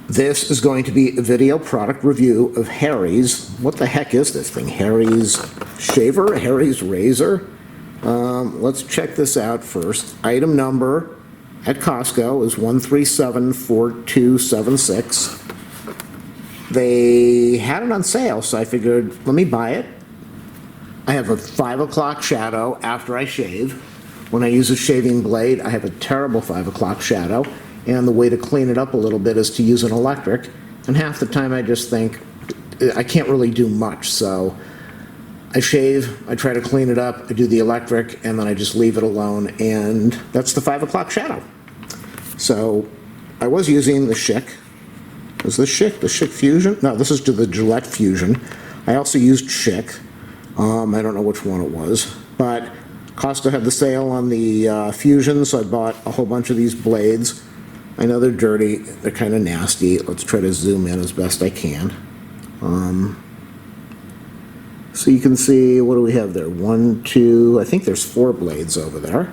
This is going to be a video product review of Harry's. What the heck is this thing? Harry's shaver? Harry's razor? Let's check this out first. Item number at Costco is 1374276. They had it on sale, so I figured, let me buy it. I have a 5 o'clock shadow after I shave. When I use a shaving blade, I have a terrible 5 o'clock shadow. And the way to clean it up a little bit is to use an electric. And half the time I just think, I can't really do much. So I shave, I try to clean it up, I do the electric, and then I just leave it alone. And that's the 5 o'clock shadow. So I was using the Schick. Is this Schick? The Schick Fusion? No, this is the Gillette Fusion. I also used Schick. I don't know which one it was. But Costco had the sale on the Fusion, so I bought a whole bunch of these blades. I know they're dirty, they're kind of nasty. Let's try to zoom in as best I can. So you can see, what do we have there? 1, 2, I think there's 4 blades over there.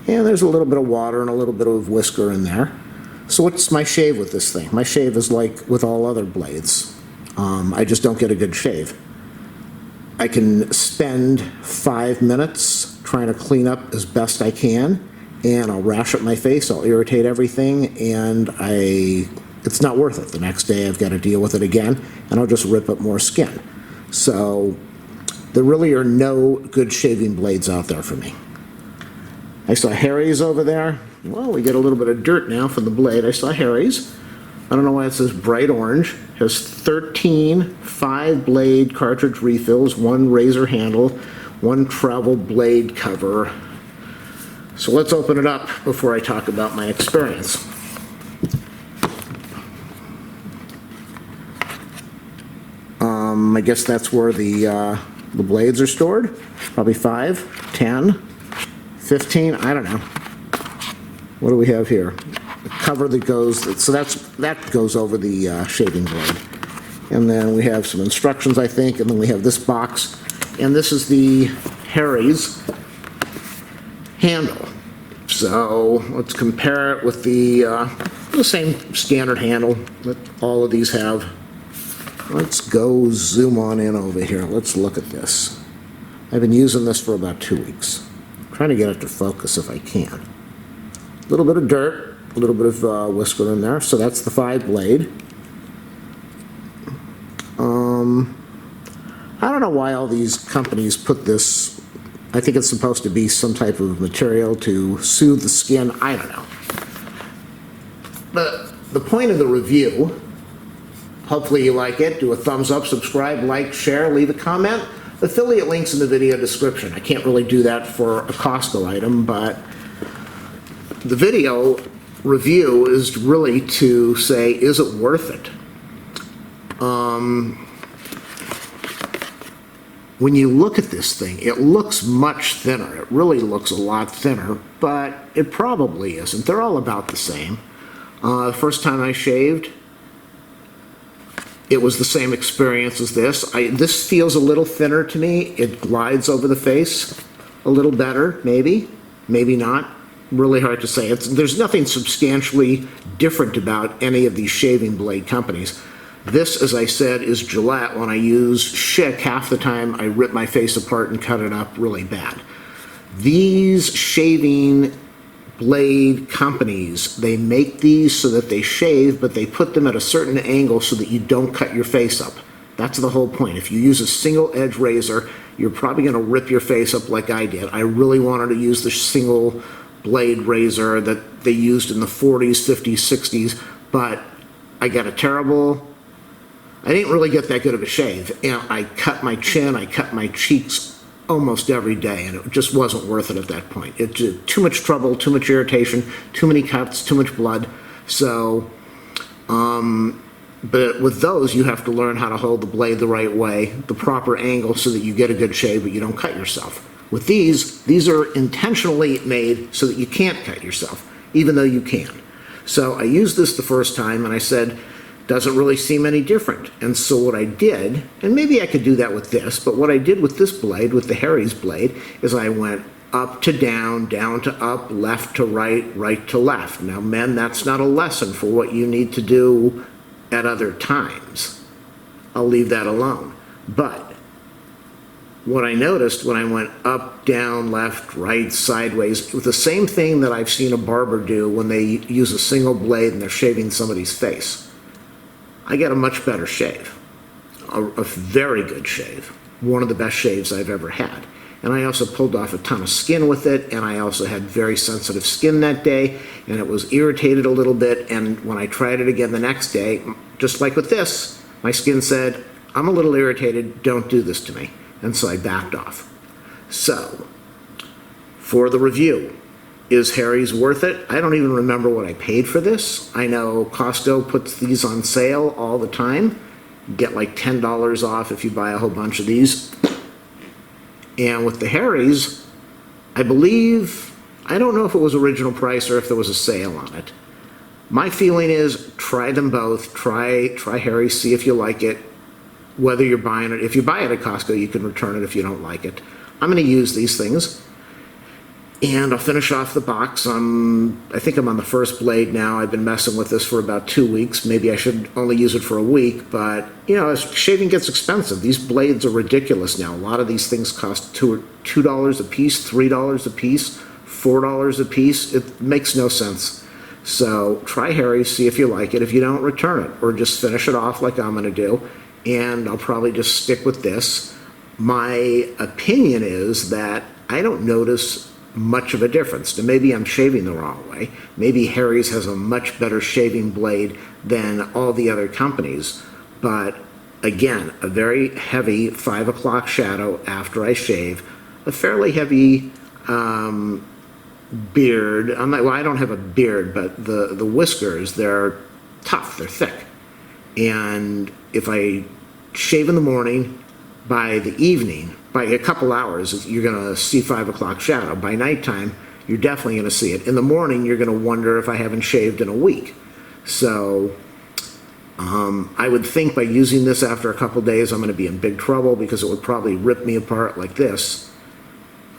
And there's a little bit of water and a little bit of whisker in there. So what's my shave with this thing? My shave is like with all other blades. I just don't get a good shave. I can spend 5 minutes trying to clean up as best I can, and I'll rash up my face, I'll irritate everything, and it's not worth it. The next day I've got to deal with it again, and I'll just rip up more skin. So there really are no good shaving blades out there for me. I saw Harry's over there. Well, we get a little bit of dirt now from the blade. I saw Harry's. I don't know why it says bright orange. It has 13 5-blade cartridge refills, 1 razor handle, 1 travel blade cover. So let's open it up before I talk about my experience. I guess that's where the blades are stored. Probably 5, 10, 15, I don't know. What do we have here? The cover that goes, so that goes over the shaving blade. And then we have some instructions, I think, and then we have this box. And this is the Harry's handle. So let's compare it with the same standard handle that all of these have. Let's go zoom on in over here. Let's look at this. I've been using this for about 2 weeks. I'm trying to get it to focus if I can. A little bit of dirt, a little bit of whisker in there. So that's the 5-blade. I don't know why all these companies put this. I think it's supposed to be some type of material to soothe the skin. I don't know. But the point of the review, hopefully you like it. Do a thumbs up, subscribe, like, share, leave a comment. Affiliate links in the video description. I can't really do that for a Costco item, but the video review is really to say, is it worth it? When you look at this thing, it looks much thinner. It really looks a lot thinner, but it probably isn't. They're all about the same. The first time I shaved, it was the same experience as this. This feels a little thinner to me. It glides over the face a little better, maybe, maybe not. Really hard to say. There's nothing substantially different about any of these shaving blade companies. This, as I said, is Gillette. When I use Schick, half the time I rip my face apart and cut it up really bad. These shaving blade companies, they make these so that they shave, but they put them at a certain angle so that you don't cut your face up. That's the whole point. If you use a single edge razor, you're probably going to rip your face up like I did. I really wanted to use the single blade razor that they used in the 40s, 50s, 60s, but I got a terrible, I didn't really get that good of a shave. And I cut my chin, I cut my cheeks almost every day, and it just wasn't worth it at that point. It's too much trouble, too much irritation, too many cuts, too much blood. So, but with those, you have to learn how to hold the blade the right way, the proper angle so that you get a good shave, but you don't cut yourself. With these are intentionally made so that you can't cut yourself, even though you can. So I used this the first time, and I said, doesn't really seem any different. And so what I did, and maybe I could do that with this, but what I did with this blade, with the Harry's blade, is I went up to down, down to up, left to right, right to left. Now, men, that's not a lesson for what you need to do at other times. I'll leave that alone. But what I noticed when I went up, down, left, right, sideways, it was the same thing that I've seen a barber do when they use a single blade and they're shaving somebody's face. I get a much better shave, a very good shave, one of the best shaves I've ever had. And I also pulled off a ton of skin with it, and I also had very sensitive skin that day, and it was irritated a little bit, and when I tried it again the next day, just like with this, my skin said, I'm a little irritated, don't do this to me. And so I backed off. So, for the review, is Harry's worth it? I don't even remember what I paid for this. I know Costco puts these on sale all the time. You get like $10 off if you buy a whole bunch of these. And with the Harry's, I believe, I don't know if it was original price or if there was a sale on it. My feeling is try them both. Try Harry's, see if you like it. Whether you're buying it, if you buy it at Costco, you can return it if you don't like it. I'm going to use these things. And I'll finish off the box. I think I'm on the first blade now. I've been messing with this for about 2 weeks. Maybe I should only use it for a week, but you know, as shaving gets expensive, these blades are ridiculous now. A lot of these things cost $2 a piece, $3 a piece, $4 a piece. It makes no sense. So try Harry's, see if you like it. If you don't, return it, or just finish it off like I'm going to do. And I'll probably just stick with this. My opinion is that I don't notice much of a difference. Now, maybe I'm shaving the wrong way. Maybe Harry's has a much better shaving blade than all the other companies. But again, a very heavy 5 o'clock shadow after I shave, a fairly heavy beard. Well, I don't have a beard, but the whiskers, they're tough, they're thick. And if I shave in the morning, by the evening, by a couple hours, you're going to see 5 o'clock shadow. By nighttime, you're definitely going to see it. In the morning, you're going to wonder if I haven't shaved in a week. So I would think by using this after a couple days, I'm going to be in big trouble because it would probably rip me apart like this.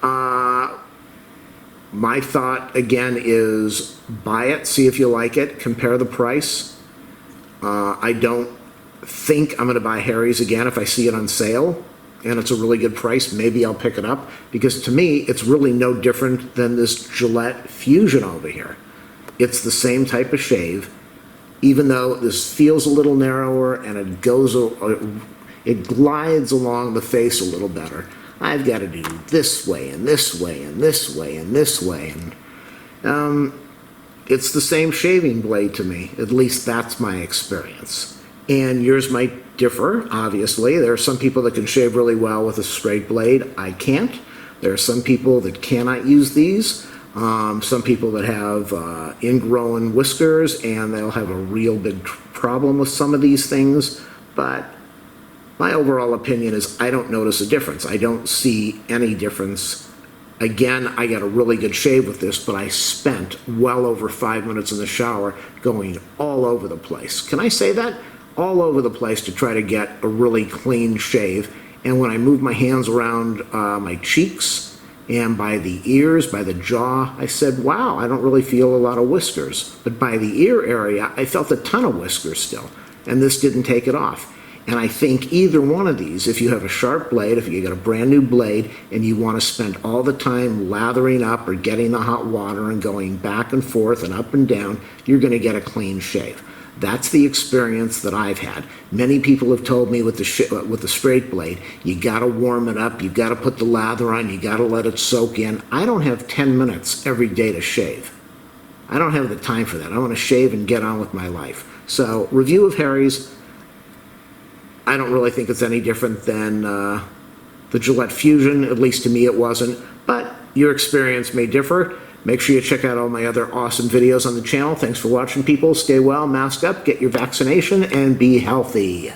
My thought, again, is buy it, see if you like it, compare the price. I don't think I'm going to buy Harry's again if I see it on sale and it's a really good price. Maybe I'll pick it up, because to me it's really no different than this Gillette Fusion over here. It's the same type of shave, even though this feels a little narrower and it glides along the face a little better. I've got to do this way and this way and this way and this way, and it's the same shaving blade to me. At least that's my experience. And yours might differ, obviously. There are some people that can shave really well with a straight blade. I can't. There are some people that cannot use these. Some people that have ingrown whiskers, and they'll have a real big problem with some of these things. But my overall opinion is I don't notice a difference. I don't see any difference. Again, I got a really good shave with this, but I spent well over 5 minutes in the shower going all over the place. Can I say that? All over the place to try to get a really clean shave. And when I moved my hands around my cheeks and by the ears, by the jaw, I said, wow, I don't really feel a lot of whiskers. But by the ear area, I felt a ton of whiskers still, and this didn't take it off. And I think either one of these, if you have a sharp blade, if you got a brand new blade and you want to spend all the time lathering up or getting the hot water and going back and forth and up and down, you're going to get a clean shave. That's the experience that I've had. Many people have told me with the straight blade, you got to warm it up, you got to put the lather on, you got to let it soak in. I don't have 10 minutes every day to shave. I don't have the time for that. I want to shave and get on with my life. So, review of Harry's. I don't really think it's any different than the Gillette Fusion. At least to me it wasn't. But your experience may differ. Make sure you check out all my other awesome videos on the channel. Thanks for watching, people. Stay well, mask up, get your vaccination, and be healthy.